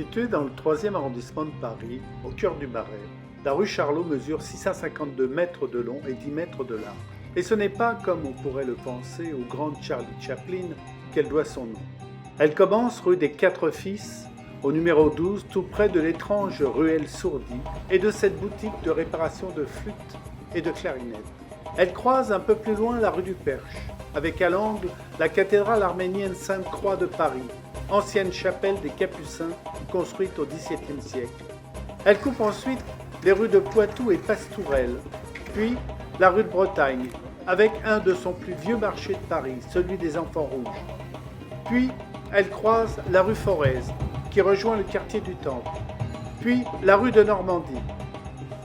Située dans le 3e arrondissement de Paris, au cœur du Marais, la rue Charlot mesure 652 mètres de long et 10 mètres de large. Et ce n'est pas, comme on pourrait le penser, au grand Charlie Chaplin qu'elle doit son nom. Elle commence rue des Quatre Fils, au numéro 12, tout près de l'étrange ruelle Sourdis et de cette boutique de réparation de flûtes et de clarinettes. Elle croise un peu plus loin la rue du Perche, avec à l'angle la cathédrale arménienne Sainte-Croix de Paris, ancienne chapelle des Capucins construite au XVIIe siècle. Elle coupe ensuite les rues de Poitou et Pastourelle, puis la rue de Bretagne, avec un de son plus vieux marché de Paris, celui des Enfants Rouges. Puis elle croise la rue Forez, qui rejoint le quartier du Temple, puis la rue de Normandie.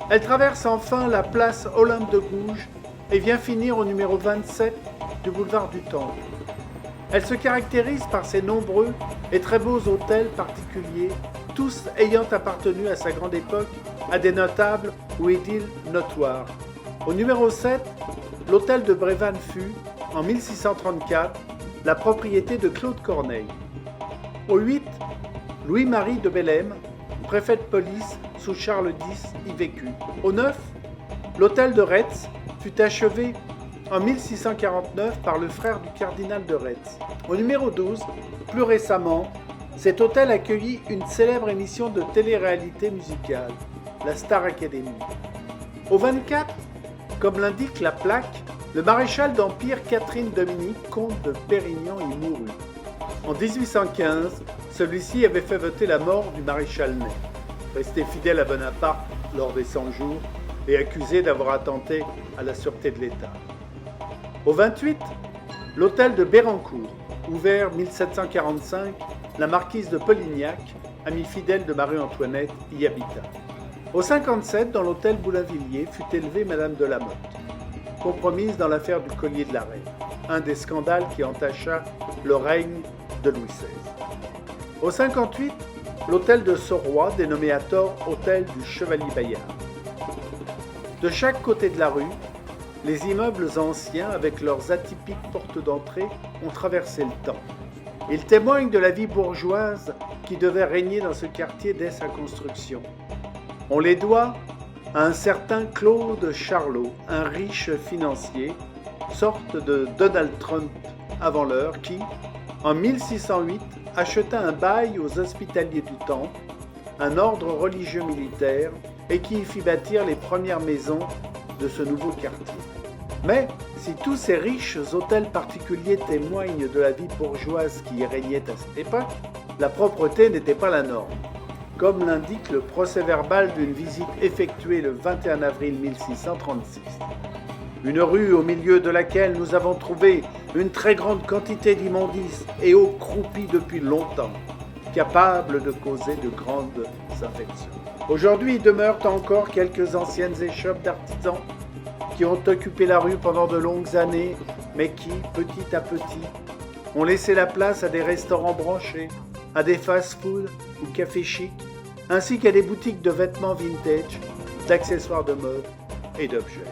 Elle traverse enfin la place Olympe de Gouges et vient finir au numéro 27 du boulevard du Temple. Elle se caractérise par ses nombreux et très beaux hôtels particuliers, tous ayant appartenu à sa grande époque à des notables ou édiles notoires. Au numéro 7, l'hôtel de Brévannes fut, en 1634, la propriété de Claude Corneille. Au 8, Louis-Marie de Bellême, préfet de police sous Charles X, y vécut. Au 9, l'hôtel de Retz fut achevé en 1649 par le frère du cardinal de Retz. Au numéro 12, plus récemment, cet hôtel accueillit une célèbre émission de télé-réalité musicale, la Star Academy. Au 24, comme l'indique la plaque, le maréchal d'Empire Catherine Dominique, comte de Pérignon, y mourut. En 1815, celui-ci avait fait voter la mort du maréchal Ney, resté fidèle à Bonaparte lors des 100 jours et accusé d'avoir attenté à la sûreté de l'État. Au 28, l'hôtel de Bérancourt, ouvert 1745, la marquise de Polignac, amie fidèle de Marie-Antoinette, y habita. Au 57, dans l'hôtel Boulainvilliers, fut élevée Madame de la Motte, compromise dans l'affaire du collier de la Reine, un des scandales qui entacha le règne de Louis XVI. Au 58, l'hôtel de Sauroy, dénommé à tort hôtel du Chevalier Bayard. De chaque côté de la rue, les immeubles anciens, avec leurs atypiques portes d'entrée, ont traversé le temps. Ils témoignent de la vie bourgeoise qui devait régner dans ce quartier dès sa construction. On les doit à un certain Claude Charlot, un riche financier, sorte de Donald Trump avant l'heure, qui, en 1608, acheta un bail aux Hospitaliers du Temple, un ordre religieux militaire, et qui y fit bâtir les premières maisons de ce nouveau quartier. Mais si tous ces riches hôtels particuliers témoignent de la vie bourgeoise qui y régnait à cette époque, la propreté n'était pas la norme. Comme l'indique le procès-verbal d'une visite effectuée le 21 avril 1636. Une rue au milieu de laquelle nous avons trouvé une très grande quantité d'immondices et eau croupie depuis longtemps, capable de causer de grandes infections. Aujourd'hui, il demeure encore quelques anciennes échoppes d'artisans qui ont occupé la rue pendant de longues années, mais qui, petit à petit, ont laissé la place à des restaurants branchés, à des fast-foods ou cafés chics, ainsi qu'à des boutiques de vêtements vintage, d'accessoires de mode et d'objets.